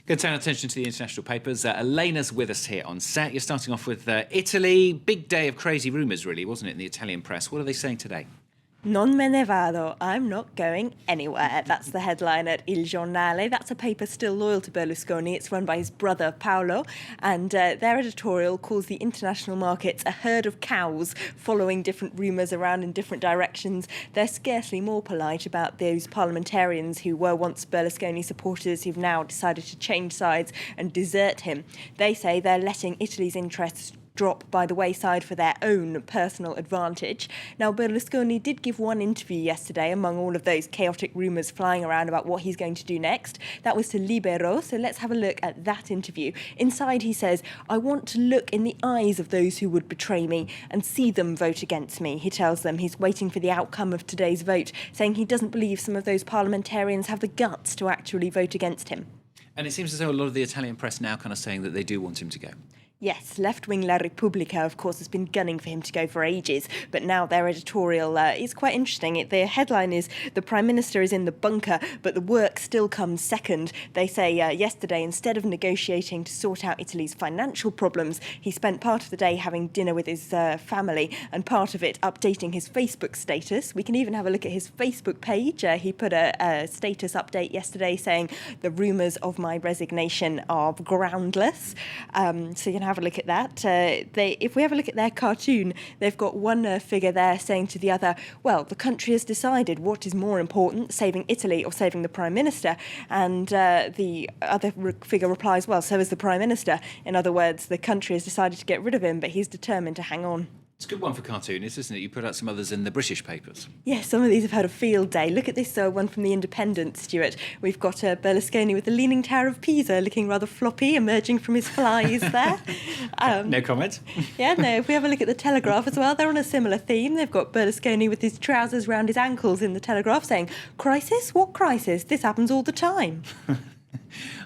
Going to turn our attention to the international papers. Elena's with us here on set. You're starting off with Italy. Big day of crazy rumours, really, wasn't it, in the Italian press? What are they saying today? Non me ne vado. I'm not going anywhere. That's the headline at Il Giornale. That's a paper still loyal to Berlusconi. It's run by his brother Paolo, and their editorial calls the international markets a herd of cows following different rumours around in different directions. They're scarcely more polite about those parliamentarians who were once Berlusconi supporters who've now decided to change sides and desert him. They say they're letting Italy's interests drop by the wayside for their own personal advantage. Now, Berlusconi did give one interview yesterday among all of those chaotic rumours flying around about what he's going to do next. That was to Libero, so let's have a look at that interview. Inside he says, "I want to look in the eyes of those who would betray me and see them vote against me." He tells them he's waiting for the outcome of today's vote, saying he doesn't believe some of those parliamentarians have the guts to actually vote against him. And it seems as though a lot of the Italian press now kind of saying that they do want him to go. Yes, left-wing La Repubblica, of course, has been gunning for him to go for ages, but now their editorial is quite interesting. The headline is, "The Prime Minister is in the bunker, but the work still comes second." They say yesterday, instead of negotiating to sort out Italy's financial problems, he spent part of the day having dinner with his family, and part of it updating his Facebook status. We can even have a look at his Facebook page. He put a status update yesterday saying, "The rumours of my resignation are groundless." So you can have a look at that. If we have a look at their cartoon, they've got one figure there saying to the other, well, the country has decided what is more important, saving Italy or saving the Prime Minister. And the other figure replies, well, so is the Prime Minister. In other words, the country has decided to get rid of him, but he's determined to hang on. It's a good one for cartoonists, isn't it? You put out some others in the British papers. Yes, some of these have had a field day. Look at this one from The Independent, Stuart. We've got Berlusconi with the Leaning Tower of Pisa looking rather floppy, emerging from his flies there. No comment? Yeah, no, if we have a look at The Telegraph as well, they're on a similar theme. They've got Berlusconi with his trousers round his ankles in The Telegraph saying, "Crisis? What crisis? This happens all the time."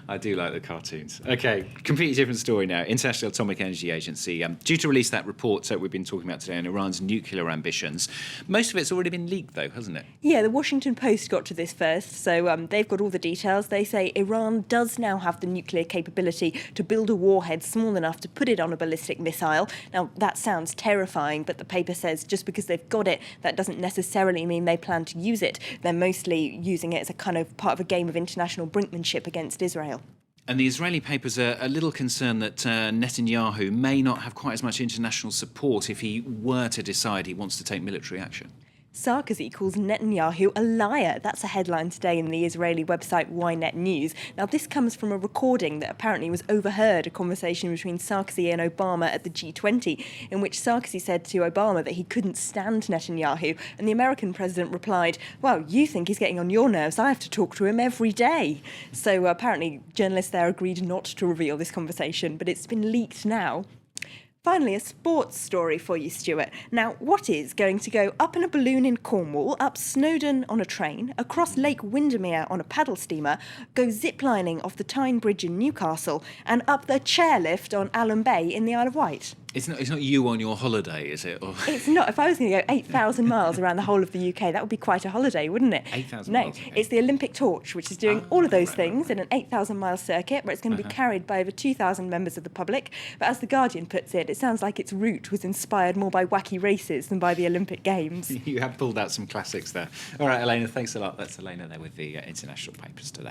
I do like the cartoons. OK, completely different story now. International Atomic Energy Agency, due to release that report that we've been talking about today on Iran's nuclear ambitions. Most of it's already been leaked, though, hasn't it? Yeah, the Washington Post got to this first, so they've got all the details. They say Iran does now have the nuclear capability to build a warhead small enough to put it on a ballistic missile. Now, that sounds terrifying, but the paper says just because they've got it, that doesn't necessarily mean they plan to use it. They're mostly using it as a kind of part of a game of international brinkmanship against Israel. And the Israeli papers are a little concerned that Netanyahu may not have quite as much international support if he were to decide he wants to take military action. Sarkozy calls Netanyahu a liar. That's a headline today in the Israeli website Ynet News. Now, this comes from a recording that apparently was overheard, a conversation between Sarkozy and Obama at the G20, in which Sarkozy said to Obama that he couldn't stand Netanyahu, and the American president replied, "Well, you think he's getting on your nerves. I have to talk to him every day." So apparently journalists there agreed not to reveal this conversation, but it's been leaked now. Finally, a sports story for you, Stuart. Now, what is going to go up in a balloon in Cornwall, up Snowdon on a train, across Lake Windermere on a paddle steamer, go ziplining off the Tyne Bridge in Newcastle, and up the chairlift on Allen Bay in the Isle of Wight? It's not you on your holiday, is it? Or... It's not. If I was going to go 8,000 miles around the whole of the UK, that would be quite a holiday, wouldn't it? 8,000 No, miles? Okay. it's the Olympic Torch, which is doing all of those things in an 8,000-mile circuit, where it's going to be carried by over 2,000 members of the public. But as The Guardian puts it sounds like its route was inspired more by wacky races than by the Olympic Games. You have pulled out some classics there. All right, Elena, thanks a lot. That's Elena there with the international papers today.